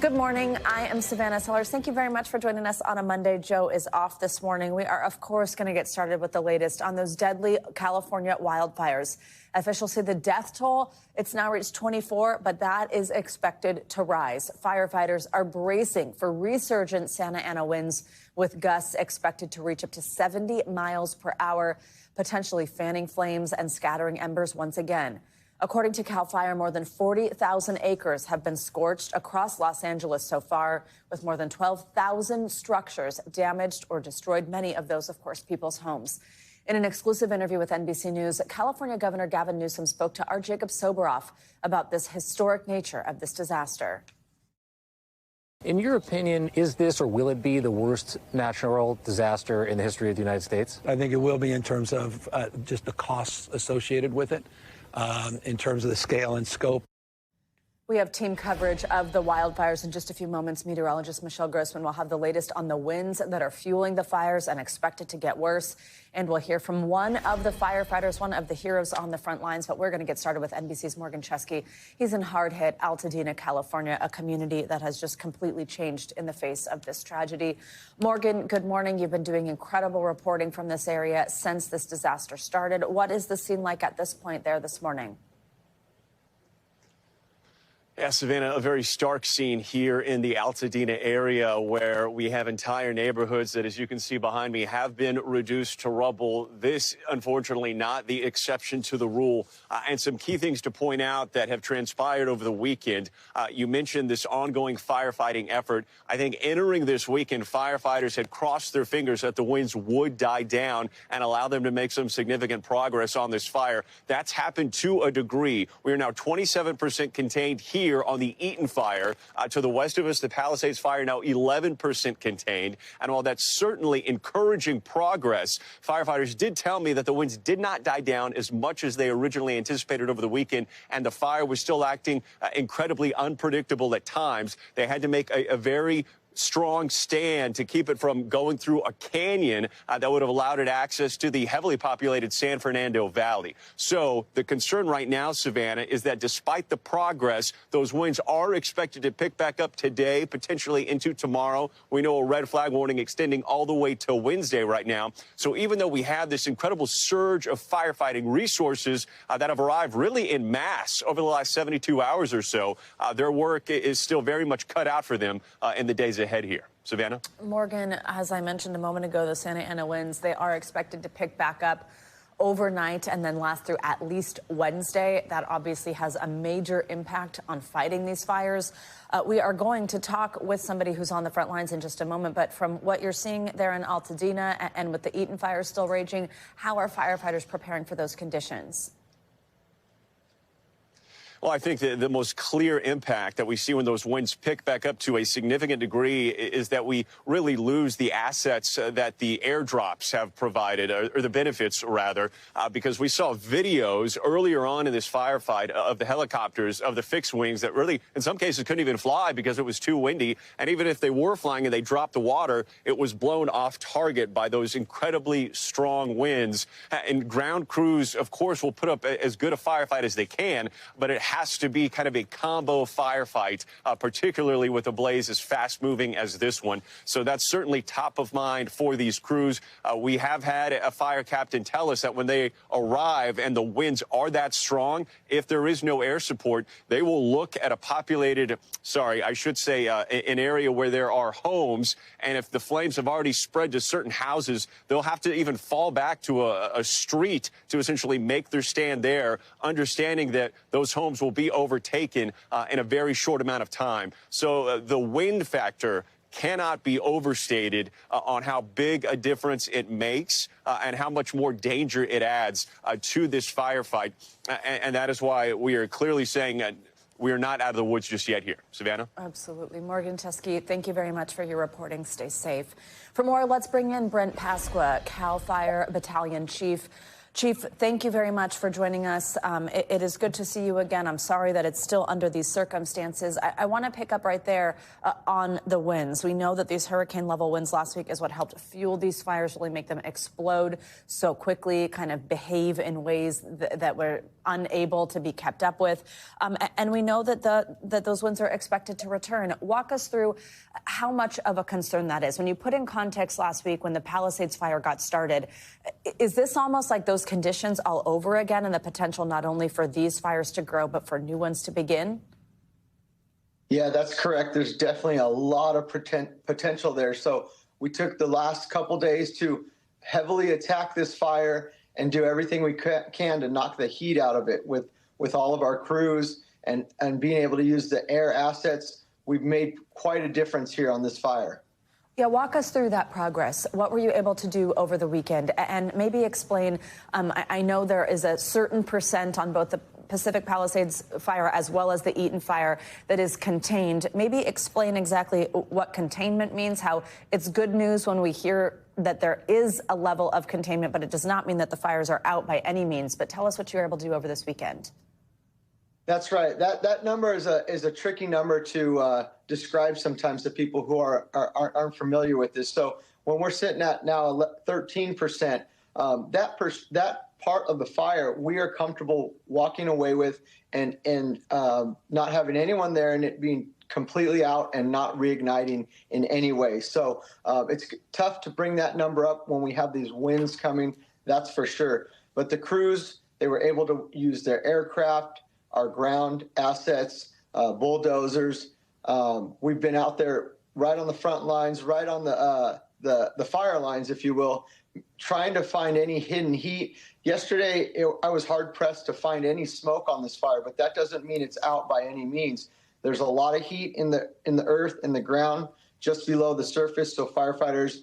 Good morning. I am Savannah Sellers. Thank you very much for joining us on a Monday. Joe is off this morning. We are, of course, going to get started with the latest on those deadly California wildfires. Officials say the death toll, it's now reached 24, but that is expected to rise. Firefighters are bracing for resurgent Santa Ana winds, with gusts expected to reach up to 70 miles per hour, potentially fanning flames and scattering embers once again. According to CAL FIRE, more than 40,000 acres have been scorched across Los Angeles so far, with more than 12,000 structures damaged or destroyed, many of those, of course, people's homes. In an exclusive interview with NBC News, California Governor Gavin Newsom spoke to our Jacob Soboroff about this historic nature of this disaster. In your opinion, is this or will it be the worst natural disaster in the history of the United States? I think it will be in terms of just the costs associated with it. In terms of the scale and scope. We have team coverage of the wildfires in just a few moments. Meteorologist Michelle Grossman will have the latest on the winds that are fueling the fires and expected to get worse. And we'll hear from one of the firefighters, one of the heroes on the front lines. But we're going to get started with NBC's Morgan Chesky. He's in hard-hit Altadena, California, a community that has just completely changed in the face of this tragedy. Morgan, good morning. You've been doing incredible reporting from this area since this disaster started. What is the scene like at this point there this morning? Yeah, Savannah, a very stark scene here in the Altadena area where we have entire neighborhoods that, as you can see behind me, have been reduced to rubble. This, unfortunately, not the exception to the rule. And some key things to point out that have transpired over the weekend. You mentioned this ongoing firefighting effort. I think entering this weekend, firefighters had crossed their fingers that the winds would die down and allow them to make some significant progress on this fire. That's happened to a degree. We are now 27% contained here on the Eaton fire. To the west of us, the Palisades fire now 11% contained. And while that's certainly encouraging progress, firefighters did tell me that the winds did not die down as much as they originally anticipated over the weekend, and the fire was still acting incredibly unpredictable at times. They had to make a very strong stand to keep it from going through a canyon that would have allowed it access to the heavily populated San Fernando Valley. So the concern right now, Savannah, is that despite the progress, those winds are expected to pick back up today, potentially into tomorrow. We know a red flag warning extending all the way till Wednesday right now. So even though we have this incredible surge of firefighting resources that have arrived really en masse over the last 72 hours or so, their work is still very much cut out for them in the days ahead here. Savannah? Morgan, as I mentioned a moment ago, the Santa Ana winds, they are expected to pick back up overnight and then last through at least Wednesday. That obviously has a major impact on fighting these fires. We are going to talk with somebody who's on the front lines in just a moment, but from what you're seeing there in Altadena and with the Eaton fire still raging, how are firefighters preparing for those conditions? Well, I think the most clear impact that we see when those winds pick back up to a significant degree is that we really lose the assets that the airdrops have provided, or the benefits, rather, because we saw videos earlier on in this firefight of the helicopters, of the fixed wings that really, in some cases, couldn't even fly because it was too windy. And even if they were flying and they dropped the water, it was blown off target by those incredibly strong winds. And ground crews, of course, will put up as good a firefight as they can, but it has to be kind of a combo firefight, particularly with a blaze as fast-moving as this one. So that's certainly top of mind for these crews. We have had a fire captain tell us that when they arrive and the winds are that strong, if there is no air support, they will look at a populated, an area where there are homes, and if the flames have already spread to certain houses, they'll have to even fall back to a street to essentially make their stand there, understanding that those homes will be overtaken in a very short amount of time. So the wind factor cannot be overstated on how big a difference it makes and how much more danger it adds to this firefight. And that is why we are clearly saying that we are not out of the woods just yet here. Savannah? Absolutely. Morgan Chesky, thank you very much for your reporting. Stay safe. For more, let's bring in Brent Pasqua, CAL FIRE Battalion Chief. Chief, thank you very much for joining us. It is good to see you again. I'm sorry that it's still under these circumstances. I want to pick up right there on the winds. We know that these hurricane level winds last week is what helped fuel these fires, really make them explode so quickly, kind of behave in ways that we're unable to be kept up with. And we know that those winds are expected to return. Walk us through how much of a concern that is. When you put in context last week when the Palisades fire got started, is this almost like those conditions all over again, and the potential not only for these fires to grow, but for new ones to begin? Yeah, that's correct. There's definitely a lot of potential there. So we took the last couple days to heavily attack this fire and do everything we can to knock the heat out of it with all of our crews and being able to use the air assets. We've made quite a difference here on this fire. Yeah, walk us through that progress. What were you able to do over the weekend? And maybe explain, I know there is a certain percent on both the Pacific Palisades fire as well as the Eaton fire that is contained. Maybe explain exactly what containment means, how it's good news when we hear that there is a level of containment, but it does not mean that the fires are out by any means. But tell us what you were able to do over this weekend. That's right. That number is a tricky number to describe sometimes to people who aren't familiar with this. So when we're sitting at now 13%, that part of the fire we are comfortable walking away with and not having anyone there and it being completely out and not reigniting in any way. So it's tough to bring that number up when we have these winds coming, that's for sure. But the crews, they were able to use their aircraft, our ground assets, bulldozers. We've been out there right on the front lines, right on the fire lines, if you will, trying to find any hidden heat. Yesterday, I was hard-pressed to find any smoke on this fire, but that doesn't mean it's out by any means. There's a lot of heat in the earth, in the ground, just below the surface. So firefighters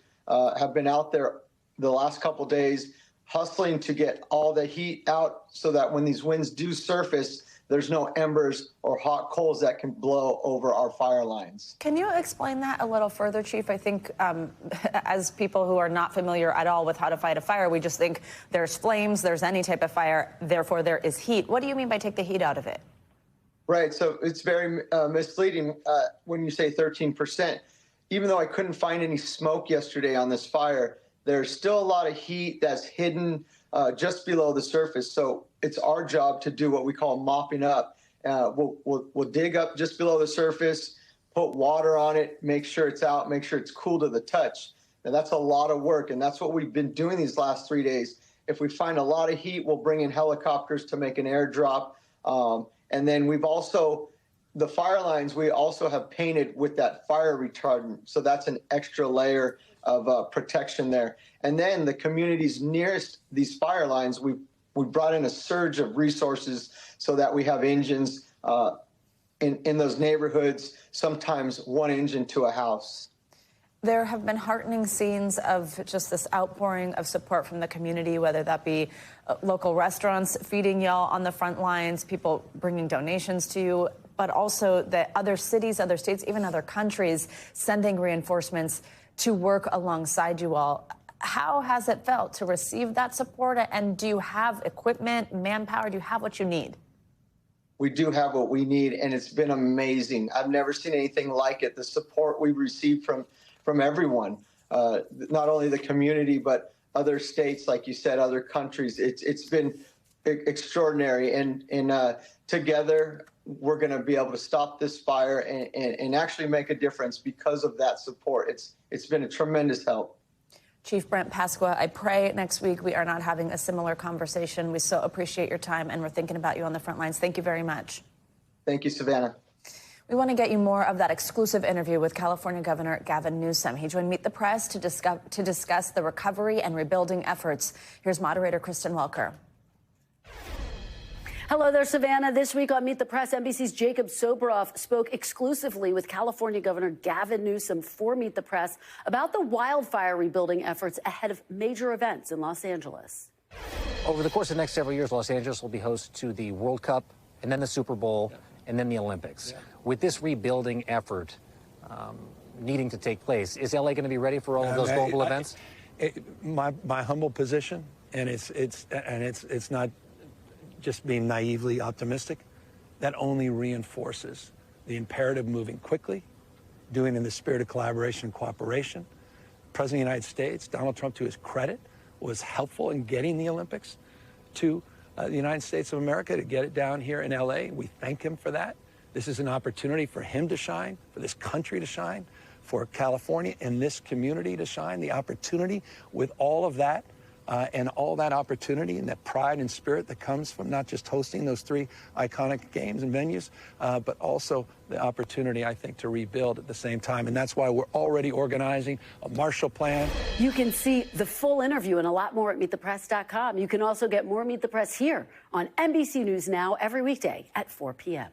have been out there the last couple days hustling to get all the heat out so that when these winds do surface, there's no embers or hot coals that can blow over our fire lines. Can you explain that a little further, Chief? I think as people who are not familiar at all with how to fight a fire, we just think there's flames, there's any type of fire, therefore there is heat. What do you mean by take the heat out of it? Right, so it's very misleading when you say 13%. Even though I couldn't find any smoke yesterday on this fire, there's still a lot of heat that's hidden just below the surface. So it's our job to do what we call mopping up. We'll dig up just below the surface, put water on it, make sure it's out, make sure it's cool to the touch. And that's a lot of work, and that's what we've been doing these last 3 days. If we find a lot of heat, we'll bring in helicopters to make an airdrop. And then we've also, the fire lines, we also have painted with that fire retardant. So that's an extra layer of protection there. And then the communities nearest these fire lines, we brought in a surge of resources so that we have engines in those neighborhoods, sometimes one engine to a house. There have been heartening scenes of just this outpouring of support from the community, whether that be local restaurants feeding y'all on the front lines, people bringing donations to you, but also the other cities, other states, even other countries sending reinforcements to work alongside you all. How has it felt to receive that support? And do you have equipment, manpower? Do you have what you need? We do have what we need, and it's been amazing. I've never seen anything like it. The support we've received from everyone, not only the community, but other states, like you said, other countries. It's been extraordinary. And together, we're going to be able to stop this fire and actually make a difference because of that support. It's been a tremendous help. Chief Brent Pasqua, I pray next week we are not having a similar conversation. We so appreciate your time, and we're thinking about you on the front lines. Thank you very much. Thank you, Savannah. We want to get you more of that exclusive interview with California Governor Gavin Newsom. He joined Meet the Press to discuss the recovery and rebuilding efforts. Here's moderator Kristen Welker. Hello there, Savannah. This week on Meet the Press, NBC's Jacob Soboroff spoke exclusively with California Governor Gavin Newsom for Meet the Press about the wildfire rebuilding efforts ahead of major events in Los Angeles. Over the course of the next several years, Los Angeles will be host to the World Cup and then the Super Bowl and then the Olympics. With this rebuilding effort needing to take place, is LA going to be ready for all of those global events? My humble position and it's not just being naively optimistic. That only reinforces the imperative moving quickly, doing it in the spirit of collaboration and cooperation. President of the United States, Donald Trump, to his credit, was helpful in getting the Olympics to the United States of America, to get it down here in LA. We thank him for that. This is an opportunity for him to shine, for this country to shine, for California and this community to shine. The opportunity with all of that and all that opportunity and that pride and spirit that comes from not just hosting those 3 iconic games and venues, but also the opportunity, I think, to rebuild at the same time. And that's why we're already organizing a Marshall Plan. You can see the full interview and a lot more at meetthepress.com. You can also get more Meet the Press here on NBC News Now every weekday at 4 p.m.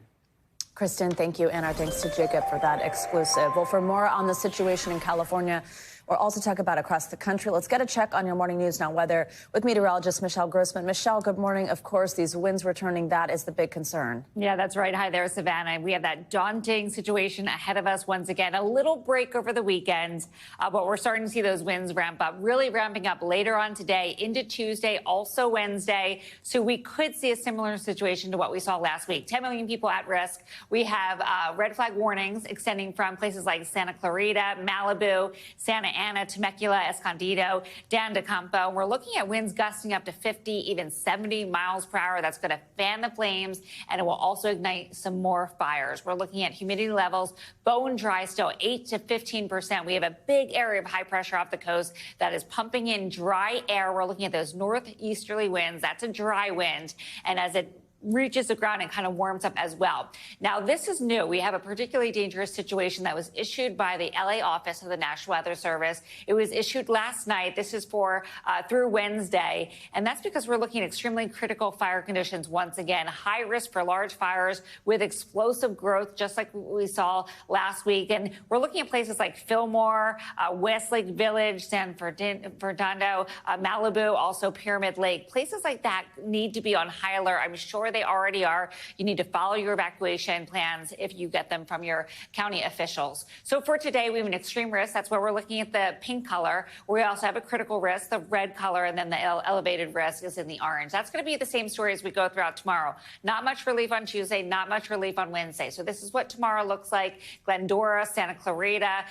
Kristen, thank you. And our thanks to Jacob for that exclusive. Well, for more on the situation in California, we'll also talk about across the country. Let's get a check on your Morning News Now weather with meteorologist Michelle Grossman. Michelle, good morning. Of course, these winds returning, that is the big concern. Yeah, that's right. Hi there, Savannah. We have that daunting situation ahead of us once again. A little break over the weekend, but we're starting to see those winds ramp up, really ramping up later on today into Tuesday, also Wednesday. So we could see a similar situation to what we saw last week. 10 million people at risk. We have red flag warnings extending from places like Santa Clarita, Malibu, Santa Ana, Temecula, Escondido, down to Campo. We're looking at winds gusting up to 50, even 70 miles per hour. That's going to fan the flames, and it will also ignite some more fires. We're looking at humidity levels, bone dry still, 8 to 15%. We have a big area of high pressure off the coast that is pumping in dry air. We're looking at those northeasterly winds. That's a dry wind. And as it reaches the ground and kind of warms up as well. Now, this is new. We have a particularly dangerous situation that was issued by the LA office of the National Weather Service. It was issued last night. This is for through Wednesday. And that's because we're looking at extremely critical fire conditions once again. High risk for large fires with explosive growth, just like we saw last week. And we're looking at places like Fillmore, Westlake Village, San Fernando, Malibu, also Pyramid Lake. Places like that need to be on high alert. I'm sure they already are. You need to follow your evacuation plans if you get them from your county officials. So for today, we have an extreme risk. That's where we're looking at the pink color. We also have a critical risk, the red color, and then the elevated risk is in the orange. That's going to be the same story as we go throughout tomorrow. Not much relief on Tuesday, not much relief on Wednesday. So this is what tomorrow looks like. Glendora, Santa Clarita,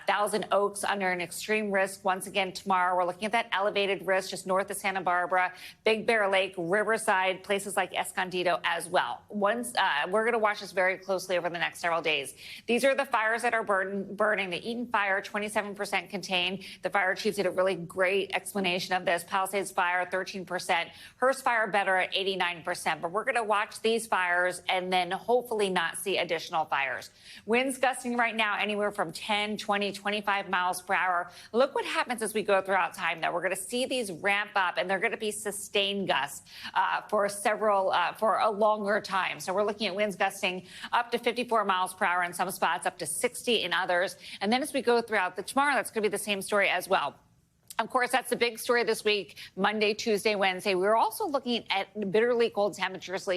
Thousand Oaks under an extreme risk. Once again, tomorrow, we're looking at that elevated risk just north of Santa Barbara, Big Bear Lake, Riverside, places like Escondido as well. We're going to watch this very closely over the next several days. These are the fires that are burning. The Eaton fire, 27% contained. The fire chief did a really great explanation of this. Palisades fire, 13%. Hearst fire better at 89%. But we're going to watch these fires and then hopefully not see additional fires. Winds gusting right now anywhere from 10, 20, 25 miles per hour. Look what happens as we go throughout time, though. We're going to see these ramp up, and they're going to be sustained gusts for a longer time. So we're looking at winds gusting up to 54 miles per hour in some spots, up to 60 in others. And then as we go throughout tomorrow, that's going to be the same story as well. Of course, that's the big story this week, Monday, Tuesday, Wednesday. We're also looking at bitterly cold temperatures,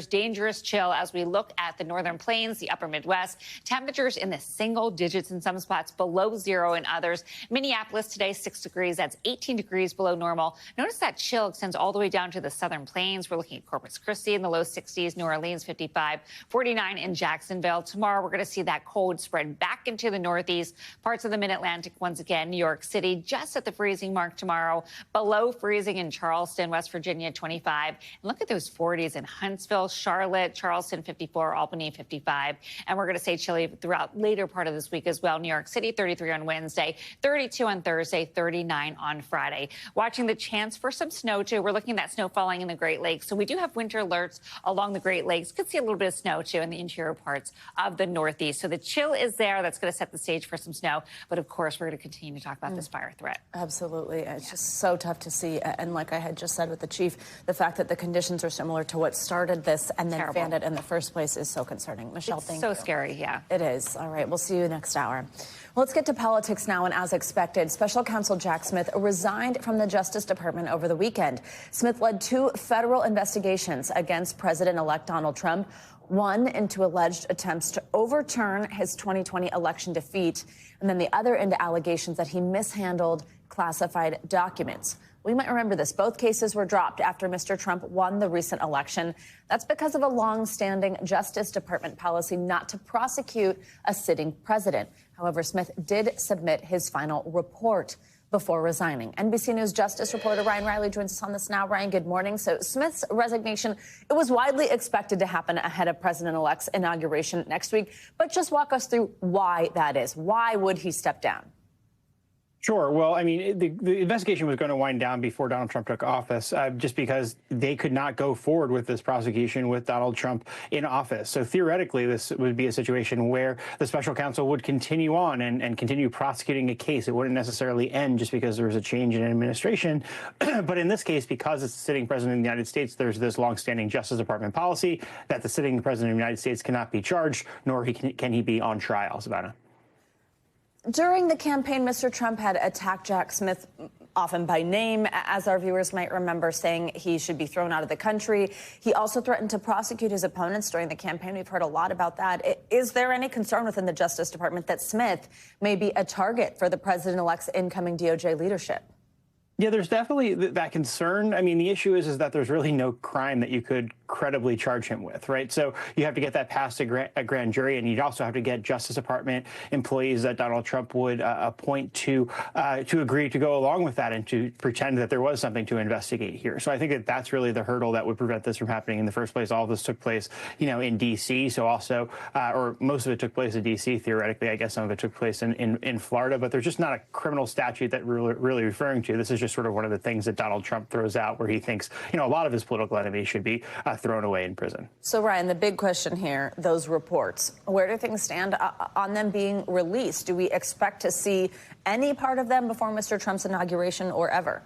dangerous chill as we look at the northern plains, the upper Midwest. Temperatures in the single digits in some spots, below zero in others. Minneapolis today, 6 degrees. That's 18 degrees below normal. Notice that chill extends all the way down to the southern plains. We're looking at Corpus Christi in the low 60s, New Orleans, 55, 49 in Jacksonville. Tomorrow, we're going to see that cold spread back into the northeast, parts of the mid-Atlantic once again. New York City just at the freezing mark tomorrow, below freezing in Charleston, West Virginia, 25. And look at those 40s in Huntsville, Charlotte, Charleston, 54, Albany, 55. And we're going to stay chilly throughout later part of this week as well. New York City, 33 on Wednesday, 32 on Thursday, 39 on Friday. Watching the chance for some snow, too. We're looking at that snow falling in the Great Lakes. So we do have winter alerts along the Great Lakes. Could see a little bit of snow, too, in the interior parts of the Northeast. So the chill is there. That's going to set the stage for some snow. But, of course, we're going to continue to talk about this fire threat. Absolutely. It's just so tough to see. And like I had just said with the chief, the fact that the conditions are similar to what started this and then fanned it in the first place is so concerning. Michelle, thank you. So scary, yeah. It is. All right. We'll see you next hour. Well, let's get to politics now. And as expected, Special Counsel Jack Smith resigned from the Justice Department over the weekend. Smith led 2 federal investigations against President-elect Donald Trump. one into alleged attempts to overturn his 2020 election defeat, and then the other into allegations that he mishandled classified documents. We might remember this. Both cases were dropped after Mr. Trump won the recent election. That's because of a long-standing Justice Department policy not to prosecute a sitting president. However, Smith did submit his final report before resigning. NBC News Justice reporter Ryan Riley joins us on this now. Ryan, good morning. So Smith's resignation, it was widely expected to happen ahead of President-elect's inauguration next week. But just walk us through why that is. Why would he step down? Sure. Well, I mean, the investigation was going to wind down before Donald Trump took office, just because they could not go forward with this prosecution with Donald Trump in office. So theoretically, this would be a situation where the special counsel would continue on and continue prosecuting a case. It wouldn't necessarily end just because there was a change in administration. But in this case, because it's the sitting president of the United States, there's this longstanding Justice Department policy that the sitting president of the United States cannot be charged, nor can he be on trial, Savannah. During the campaign, Mr. Trump had attacked Jack Smith, often by name, as our viewers might remember, saying he should be thrown out of the country. He also threatened to prosecute his opponents during the campaign. We've heard a lot about that. Is there any concern within the Justice Department that Smith may be a target for the president-elect's incoming DOJ leadership? Yeah, there's definitely that concern. I mean, the issue is that there's really no crime that you could credibly charge him with, right? So you have to get that past a grand jury, and you'd also have to get Justice Department employees that Donald Trump would appoint to agree to go along with that and to pretend that there was something to investigate here. So I think that that's really the hurdle that would prevent this from happening in the first place. All of this took place, in D.C. So also, or most of it took place in D.C. Theoretically, I guess some of it took place in Florida, but there's just not a criminal statute that we're really referring to. This is just sort of one of the things that Donald Trump throws out, where he thinks, a lot of his political enemies should be thrown away in prison. So, Ryan, the big question here, those reports, where do things stand on them being released? Do we expect to see any part of them before Mr. Trump's inauguration or ever?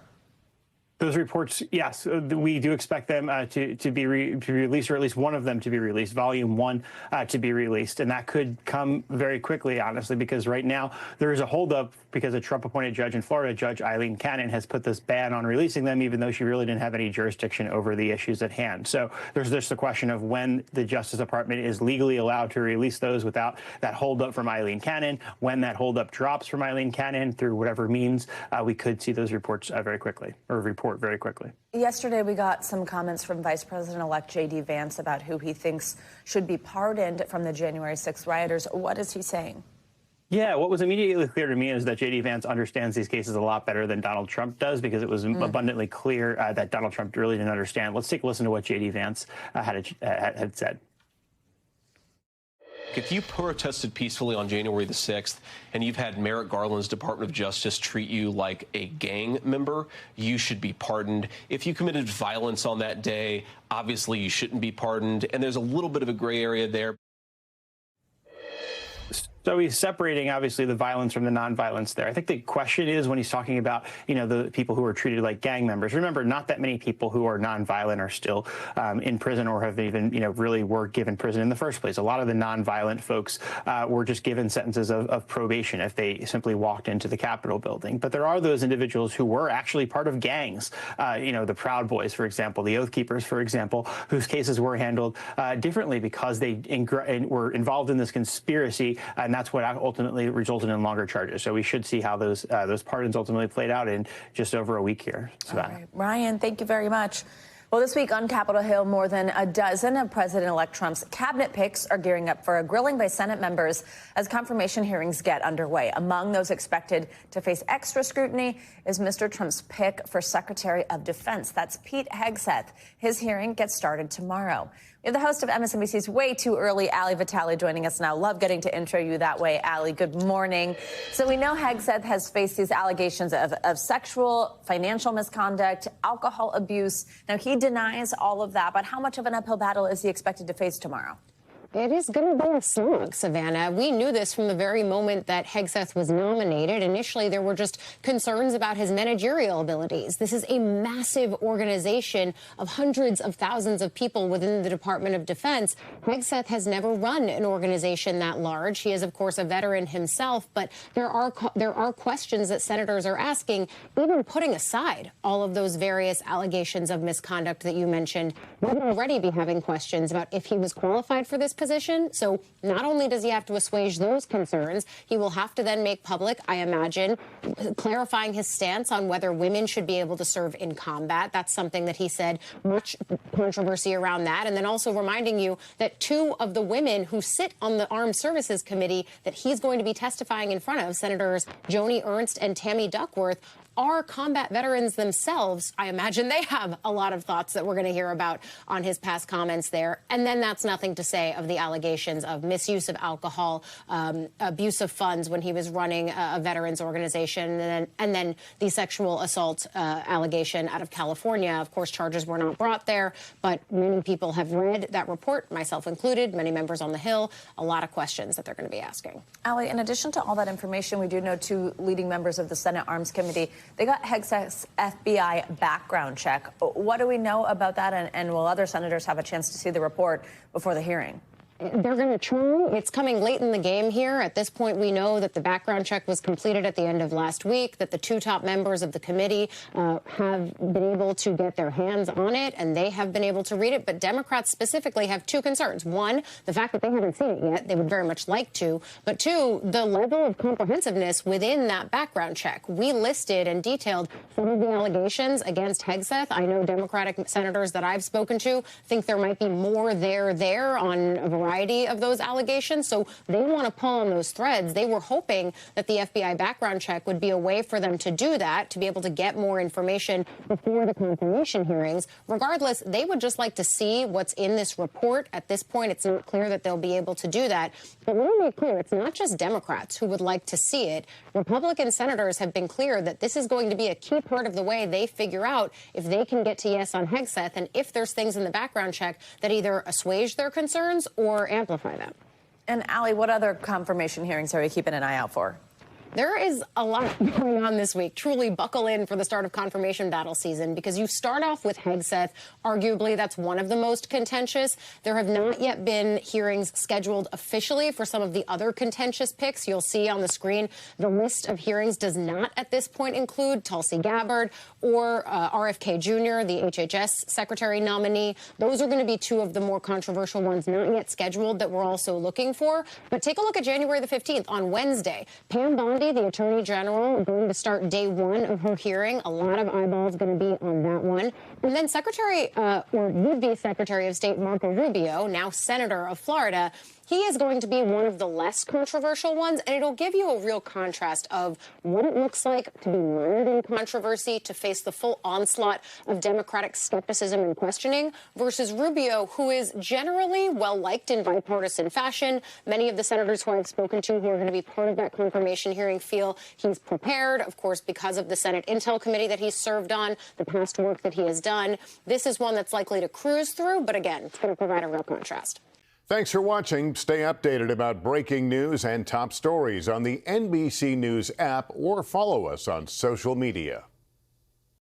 Those reports, yes, we do expect them to be released, or at least one of them to be released, volume 1 to be released. And that could come very quickly, honestly, because right now there is a holdup because a Trump-appointed judge in Florida, Judge Eileen Cannon, has put this ban on releasing them, even though she really didn't have any jurisdiction over the issues at hand. So there's just the question of when the Justice Department is legally allowed to release those without that holdup from Eileen Cannon. When that holdup drops from Eileen Cannon through whatever means, we could see those reports very quickly, or report very quickly. Yesterday, we got some comments from Vice President-elect J.D. Vance about who he thinks should be pardoned from the January 6th rioters. What is he saying? Yeah, what was immediately clear to me is that J.D. Vance understands these cases a lot better than Donald Trump does, because it was abundantly clear that Donald Trump really didn't understand. Let's take a listen to what J.D. Vance had said. If you protested peacefully on January the 6th and you've had Merrick Garland's Department of Justice treat you like a gang member, you should be pardoned. If you committed violence on that day, obviously you shouldn't be pardoned. And there's a little bit of a gray area there. So he's separating, obviously, the violence from the nonviolence there. I think the question is, when he's talking about, the people who are treated like gang members, remember, not that many people who are nonviolent are still in prison or have even, really were given prison in the first place. A lot of the nonviolent folks were just given sentences of probation if they simply walked into the Capitol building. But there are those individuals who were actually part of gangs, the Proud Boys, for example, the Oath Keepers, for example, whose cases were handled differently because they were involved in this conspiracy, and that's what ultimately resulted in longer charges. So we should see how those pardons ultimately played out in just over a week here. All right. Ryan, thank you very much. Well, this week on Capitol Hill, more than a dozen of President-elect Trump's cabinet picks are gearing up for a grilling by Senate members as confirmation hearings get underway. Among those expected to face extra scrutiny is Mr. Trump's pick for Secretary of Defense. That's Pete Hegseth. His hearing gets started tomorrow. We have the host of MSNBC's Way Too Early, Ali Vitale, joining us now. Love getting to intro you that way, Ali. Good morning. So we know Hegseth has faced these allegations of sexual, financial misconduct, alcohol abuse. Now, he denies all of that, but how much of an uphill battle is he expected to face tomorrow? It is going to be a slog, Savannah. We knew this from the very moment that Hegseth was nominated. Initially, there were just concerns about his managerial abilities. This is a massive organization of hundreds of thousands of people within the Department of Defense. Hegseth has never run an organization that large. He is, of course, a veteran himself, but there are questions that senators are asking, even putting aside all of those various allegations of misconduct that you mentioned. We'd already be having questions about if he was qualified for this position. So not only does he have to assuage those concerns, he will have to then make public, I imagine, clarifying his stance on whether women should be able to serve in combat. That's something that he said, much controversy around that. And then also reminding you that two of the women who sit on the Armed Services Committee that he's going to be testifying in front of, Senators Joni Ernst and Tammy Duckworth, are combat veterans themselves. I imagine they have a lot of thoughts that we're going to hear about on his past comments there. And then that's nothing to say of the allegations of misuse of alcohol, abuse of funds when he was running a veterans organization, and then the sexual assault allegation out of California. Of course, charges were not brought there, but many people have read that report, myself included, many members on the Hill, a lot of questions that they're going to be asking. Ali, in addition to all that information, we do know two leading members of the Senate Arms Committee, they got Hegseth's FBI background check. What do we know about that, and will other senators have a chance to see the report before the hearing? They're going to try. It's coming late in the game here. At this point, we know that the background check was completed at the end of last week, that the two top members of the committee have been able to get their hands on it, and they have been able to read it. But Democrats specifically have two concerns. One, the fact that they haven't seen it yet. They would very much like to. But two, the level of comprehensiveness within that background check. We listed and detailed some of the allegations against Hegseth. I know Democratic senators that I've spoken to think there might be more there on a variety of those allegations, so they want to pull on those threads. They were hoping that the FBI background check would be a way for them to do that, to be able to get more information before the confirmation hearings. Regardless, they would just like to see what's in this report. At this point, it's not clear that they'll be able to do that. But let me make clear, it's not just Democrats who would like to see it. Republican senators have been clear that this is going to be a key part of the way they figure out if they can get to yes on Hegseth, and if there's things in the background check that either assuage their concerns or amplify them. And Ali, what other confirmation hearings are you keeping an eye out for? There is a lot going on this week. Truly buckle in for the start of confirmation battle season, because you start off with Hegseth. Arguably, that's one of the most contentious. There have not yet been hearings scheduled officially for some of the other contentious picks. You'll see on the screen the list of hearings does not at this point include Tulsi Gabbard or RFK Jr., the HHS secretary nominee. Those are going to be two of the more controversial ones not yet scheduled that we're also looking for. But take a look at January the 15th on Wednesday. Pam Bondi, the Attorney General, going to start day one of her hearing. A lot of eyeballs going to be on that one. And then would-be Secretary of State Marco Rubio, now Senator of Florida, he is going to be one of the less controversial ones, and it'll give you a real contrast of what it looks like to be mired in controversy, to face the full onslaught of Democratic skepticism and questioning, versus Rubio, who is generally well-liked in bipartisan fashion. Many of the senators who I've spoken to who are going to be part of that confirmation hearing feel he's prepared, of course, because of the Senate Intel Committee that he's served on, the past work that he has done. This is one that's likely to cruise through, but again, it's going to provide a real contrast. Thanks for watching. Stay updated about breaking news and top stories on the NBC News app, or follow us on social media.